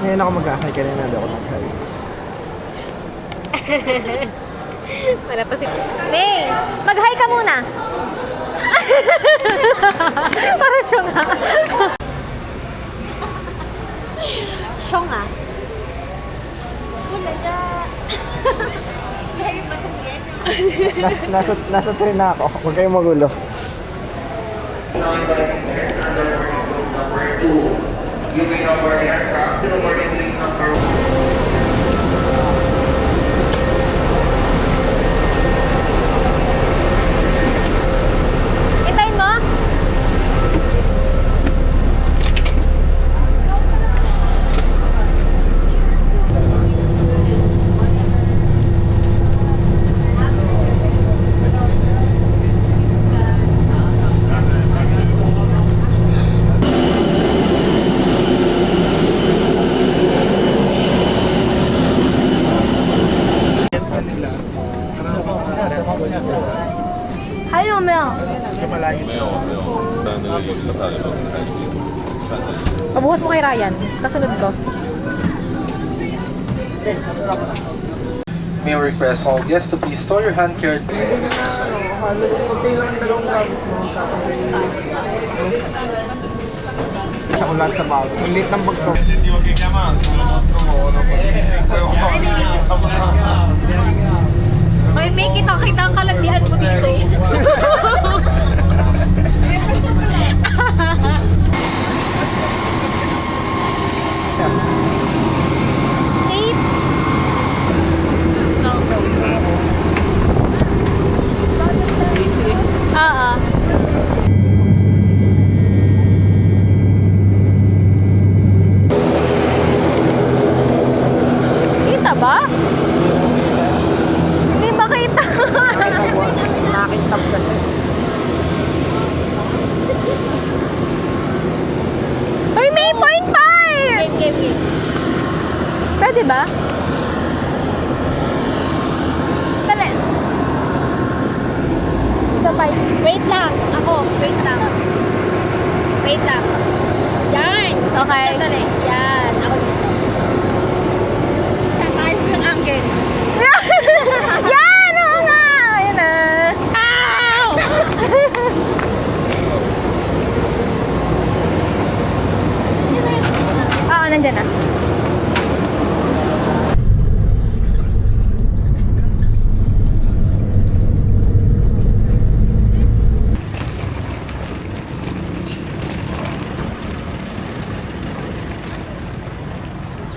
Ngayon ako mag-ahay, kanina na ako mag-ahay. Wala pa si... May, mag-hi ka muna. Para siya nga. Siya nga. Bulaga. Nasa train na ako. Huwag kayong magulo. Hintayin mo? Hi, Romeo. Pabuhat mo kay Ryan. Kasunod ko. May I request all guests to please store your hand care. Halos konti lang ang dalawang gamit mo sa sa ulan sa bag. Ang liit ng bag ko. May kita ang kalandian mo dito eh. Tape. Oo. Kita ba? Hindi ba kita? Nakakintap kasi. Uy, may point 5! Game. Pwede ba? Dali. Isa pa. Wait lang. Wait lang. Yan. Okay. Dali. Yan. Ako dito. Ayos yung angle. Yan! Oo nga! Ayan na. Ow! Oo, nandyan na.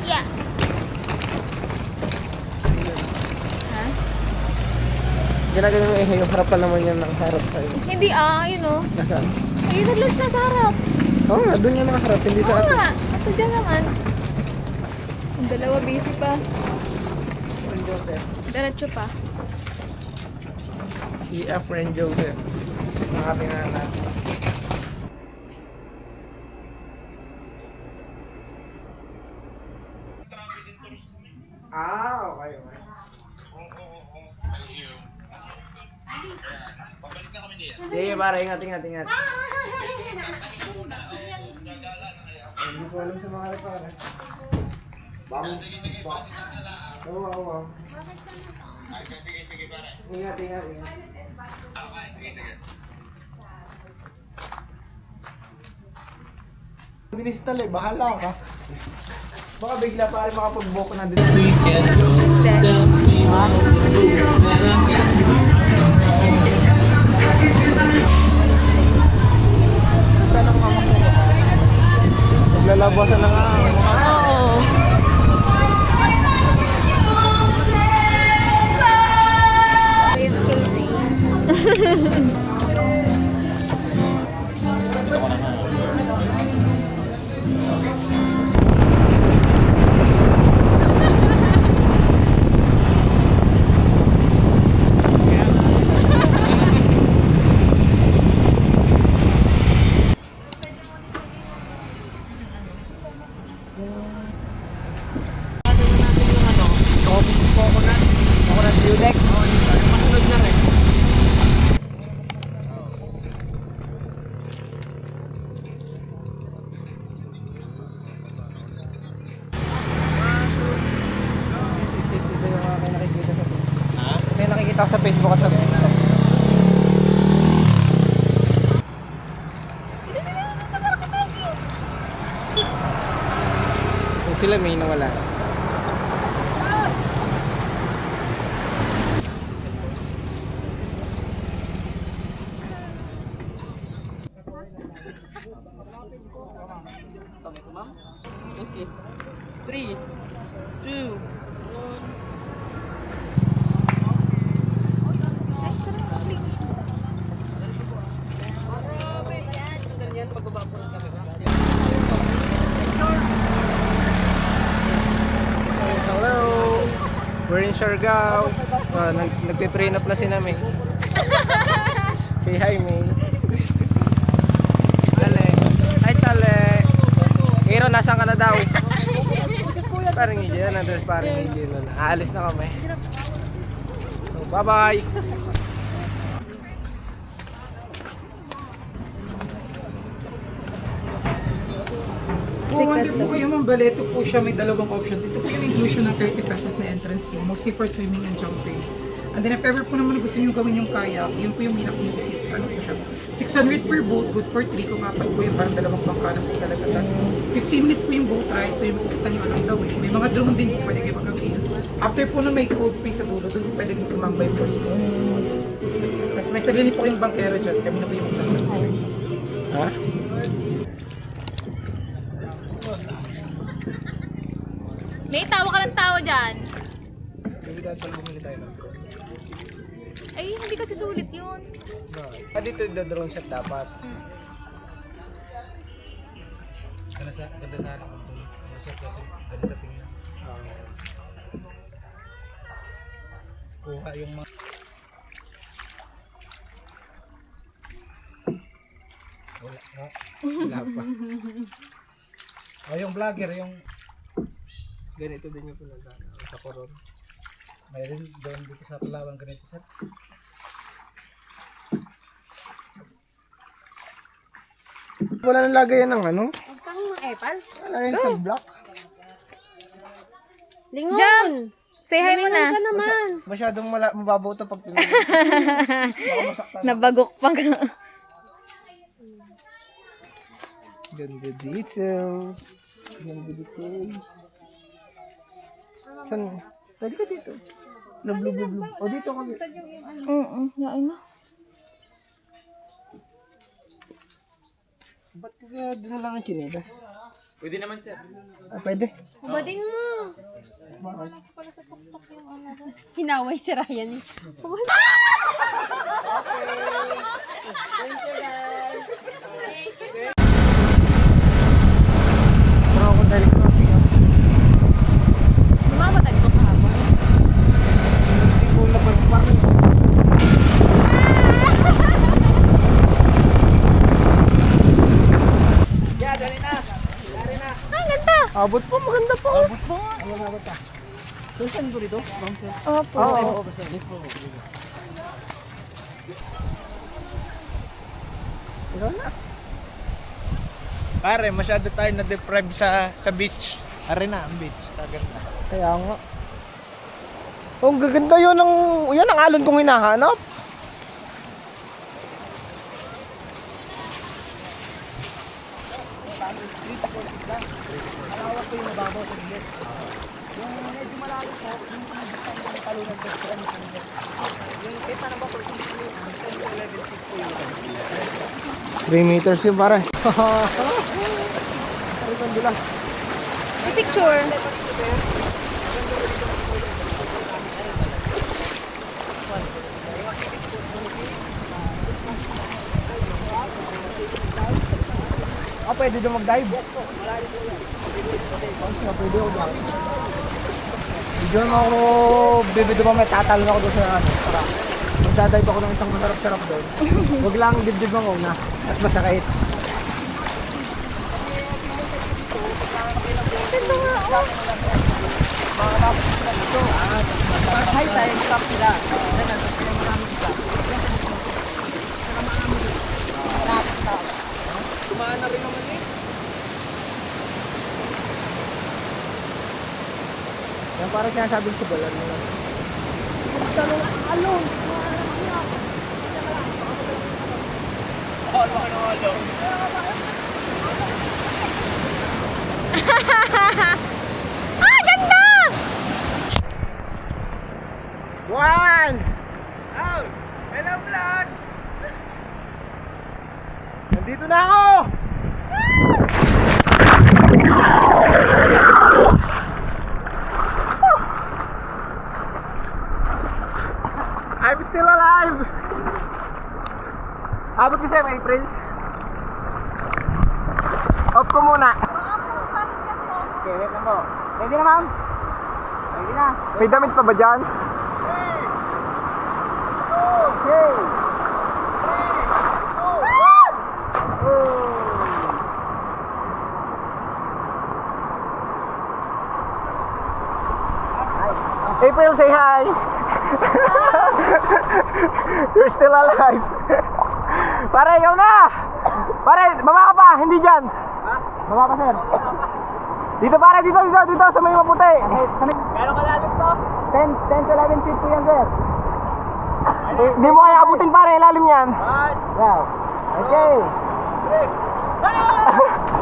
Yeah. Ginagano mo yung harapan naman yan ng harap sa'yo. Hindi yun o. Nasaan? Ayun, naglas na sa harap. Oo nga, doon yung nakaharap, hindi sa Oo atin. nga. Ito dyan naman. Ang dalawa busy pa. Friend Joseph. Diretso pa. Si Friend Joseph. Ang ating anak. Okay. Sige, para ingat. Hindi ko alam sa mga repara. Oo. Ingat. Dinis talo, bahala ka. Baka bigla pare makapag-book na din. Saan ang mamakuha? Naglalabasan na nga. Oo. Coconut view deck. Yung masunod na rin. Pakita ko sa Facebook at sa TikTok. So sila may nawala. Okay. 3, 2, Hello! We're in Siargao. Nagpe-train up na si May. Say hi, May. Tale. Hi, Tale. Hero, nasaan ka na daw? Parang hindi na. Parang hindi na. Aalis na kami. So, bye-bye! Kung hindi po kayo mambali, ito po siya, may dalawang options. Ito po yung inclusion ng 30 pesos na entrance fee, mostly for swimming and jumping. And then if ever po naman gusto nyo gawin yung kayak, yun po yung pinaka is ano po siya, 600 per boat, good for 3, kung apat po yung parang dalawang bangka na po talaga. Tapos 15 minutes po yung boat ride, ito yung makikita nyo along the way. May mga drone din po pwede kayo mag-avail. After po na may cold spray sa dulo, doon po pwede kayo tumambay for slow. Tapos may sarili po kayong bankero dyan, kami na po yung masasabi. Ha? May tawa ka ng tao dyan. Ay, hindi kasi sulit yun. Dito yung drone shot dapat. Ganda sana kung ito. Masarap kasi ganda tingnan. Kuha yung mga... Wala pa. yung vlogger, yung... Ganito din yung pinagana sa Coron. Mayroon doon dito sa Palawan ganito sir. Wala nang lagayan ng ano? Pang mga epal. Wala nang sa block. Lingon! Say hi muna. Masyadong mababaw ito pag pinag. Nabagok pa ka. Ganda dito. Ganda dito. Saan? Pwede ka dito. Blub. O dito kami. Yain na. Ba't kaya doon na lang ang chinelas? Pwede naman sir. Ah, pwede. Hubadin mo. Hinaway si Ryan eh. Baka ako dahil ko. Lumamatag ko kahapon. Hindi ko na pagpapakit. Abot po, maganda po. Abot po nga. Abot pa. Saan po dito? Opo. Oo. Ikaw na. Pare, masyado tayo na-deprive sa beach. Are na, ang beach. Kaganda. Kaya nga. Oh, ang gaganda yun ng... Yan ang alon kong hinahanap. Malawak po yung mababaw sa gilid. Yung medyo malalim po, yung talunan ko sa yung kita na ba po, 10 to 11 feet po yun. 3 meters yun pare. Ay, kandulas. May picture. Ah, pwede doon mag-dive? Yes po, malalim po yan. Pwede ako dive. Video mo ako, bibidyo mo, may tatalon ako doon sa ano. Para magdadive ako ng isang masarap-sarap doon. Huwag lang dibdib ang una at masakit. Pag high tide, stop sila. Then, nandun sila maraming isla. Then, saka maraming dito. Stop. Tumaan na rin naman eh. Yan parang sinasabi ko sa balan mo. Ah, ganda! One! Oh! Hello vlog! Nandito na ako! I'm still alive! Abot kasi may April. Off ko muna. Okay, wait lang po. Ready na ma'am? Ready na. May damit pa ba dyan? Okay. April, say hi! You're still alive! Pare, ikaw na! Pare, baba ka pa! Hindi dyan! Baba ka, sir. Dito pare, dito sa may maputi. Gano'ng kalalim to? 10 to 11 feet po yan, sir. Hindi mo kaya abutin pare, ilalim yan. Yeah. Okay.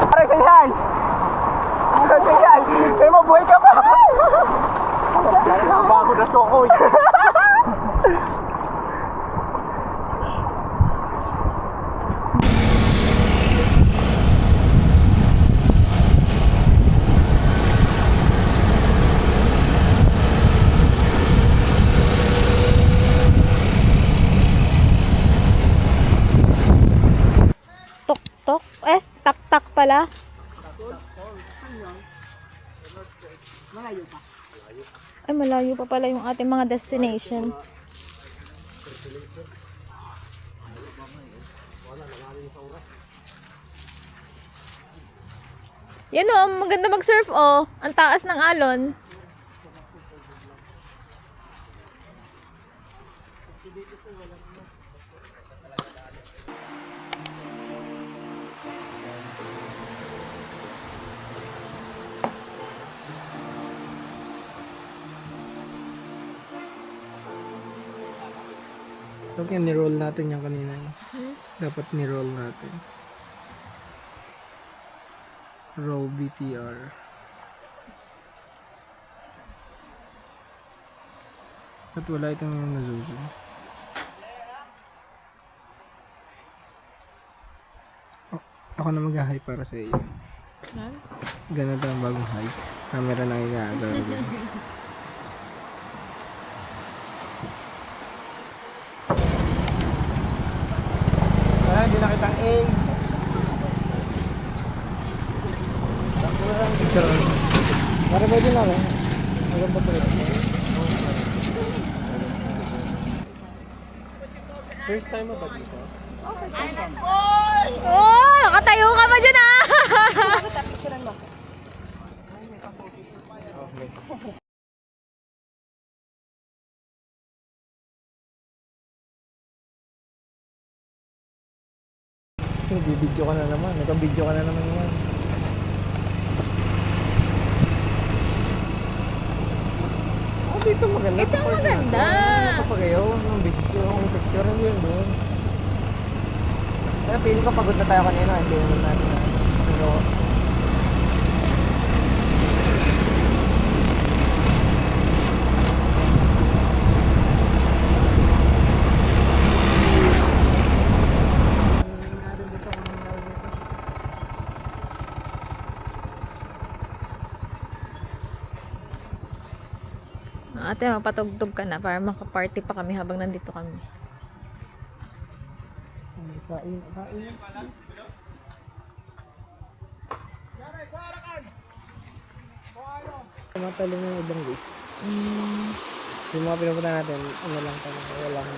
Pare, say hi! Say hi! Say mo, buhay ka pa! Bago na sokoy. Tok-tok? Tak-tak pala. Ay, malayo pa pala yung ating mga destination. Yan o, maganda mag-surf o. Ang taas ng alon. Dapat ni-roll natin yung kanina. Dapat ni-roll natin. Roll BTR. At wala itong nazoom. Ako na mag-high para sa iyo. Ganun ang bagong high. Camera na igagawin. Hindi na kitang A. Picture on. Para pwede lang eh. Maganda po rin. First time mo ba dito? Oh, nakatayo ka ba dyan ah? Bibidyo ka na naman. Nagka-video ka na naman yan. Oh, dito maganda. Ito maganda. Kapag kayo, ng video, ng picture, hindi yun doon. Kaya feeling ko pagod na tayo kanina. Hindi naman natin na. Pero, Ate, magpatugtog ka na para makaparty pa kami habang nandito kami. kain. Tumatalo mo yung ibang waste. Yung mga pinupunta natin, ano lang talaga, walang